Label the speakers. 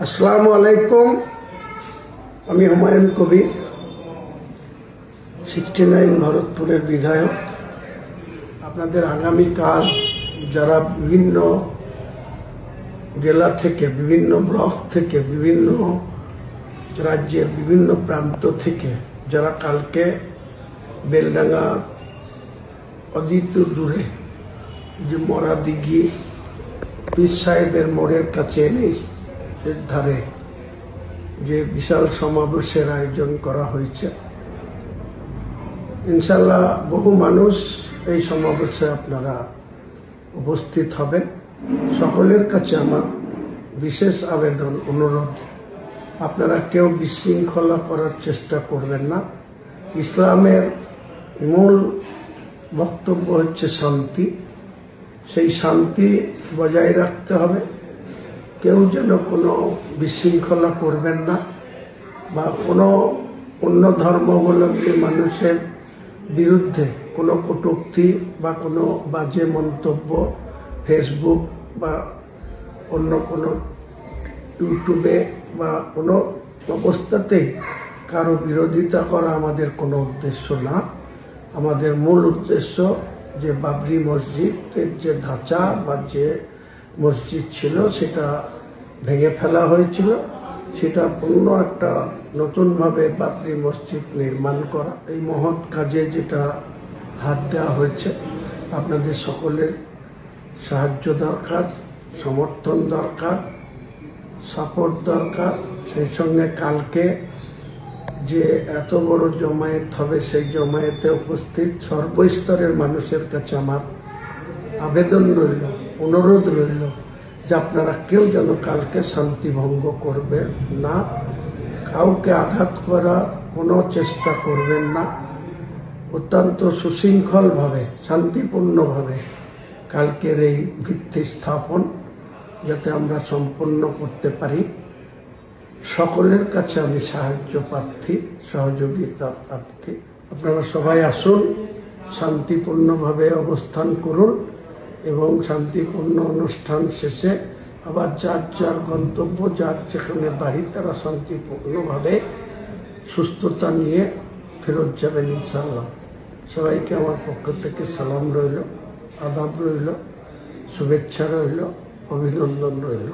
Speaker 1: আসসালামু আলাইকুম। আমি হুমায়ুন কবির, 69 ভরতপুরের বিধায়ক। আপনাদের আগামীকাল যারা বিভিন্ন জেলা থেকে, বিভিন্ন ব্লক থেকে, বিভিন্ন রাজ্যের বিভিন্ন প্রান্ত থেকে যারা কালকে বেলডাঙ্গা অদিত দূরে যে মরা দিঘি পীর সাহেবের মোড়ের কাছে এনে ধারে যে বিশাল সমাবেশের আয়োজন করা হয়েছে, ইনশাল্লাহ বহু মানুষ এই সমাবেশে আপনারা উপস্থিত হবেন। সকলের কাছে আমার বিশেষ আবেদন, অনুরোধ, আপনারা কেউ বিশৃঙ্খলা করার চেষ্টা করবেন না। ইসলামের মূল বক্তব্য হচ্ছে শান্তি। সেই শান্তি বজায় রাখতে হবে। কেউ যেন কোনো বিশৃঙ্খলা করবেন না, বা কোনো অন্য ধর্মাবলম্বী মানুষের বিরুদ্ধে কোনো কটূক্তি বা কোনো বাজে মন্তব্য ফেসবুক বা অন্য কোনো ইউটিউবে বা কোনো অবস্থাতেই কারো বিরোধিতা করা আমাদের কোনো উদ্দেশ্য না। আমাদের মূল উদ্দেশ্য যে বাবরি মসজিদের যে ধাঁচা বা যে মসজিদ ছিল সেটা ভেঙে ফেলা হয়েছিল, সেটা অন্য একটা নতুনভাবে বাবরি মসজিদ নির্মাণ করা, এই মহৎ কাজে যেটা হাত দেওয়া হয়েছে। আপনাদের সকলের সাহায্য দরকার, সমর্থন দরকার, সাপোর্ট দরকার। সেই সঙ্গে কালকে যে এত বড় জমায়েত হবে, সেই জমায়েতে উপস্থিত সর্বস্তরের মানুষের কাছে আমার আবেদন রইল, অনুরোধ রইল যে আপনারা কেউ যেন কালকে শান্তি ভঙ্গ করবেন না, কাউকে আঘাত করার কোনো চেষ্টা করবেন না। অত্যন্ত সুশৃঙ্খলভাবে, শান্তিপূর্ণভাবে কালকের এই ভিত্তি স্থাপন যাতে আমরা সম্পন্ন করতে পারি, সকলের কাছে আমি সাহায্য প্রার্থী, সহযোগিতা প্রার্থী। আপনারা সবাই আসুন, শান্তিপূর্ণভাবে অবস্থান করুন এবং শান্তিপূর্ণ অনুষ্ঠান শেষে আবার যার যার গন্তব্য, যার যেখানে বাড়ি, তারা শান্তিপূর্ণভাবে সুস্থতা নিয়ে ফেরত যাবেন ইনশাল্লাহ। সবাইকে আমার পক্ষ থেকে সালাম রইল, আদাব রইল, শুভেচ্ছা রইল, অভিনন্দন রইল।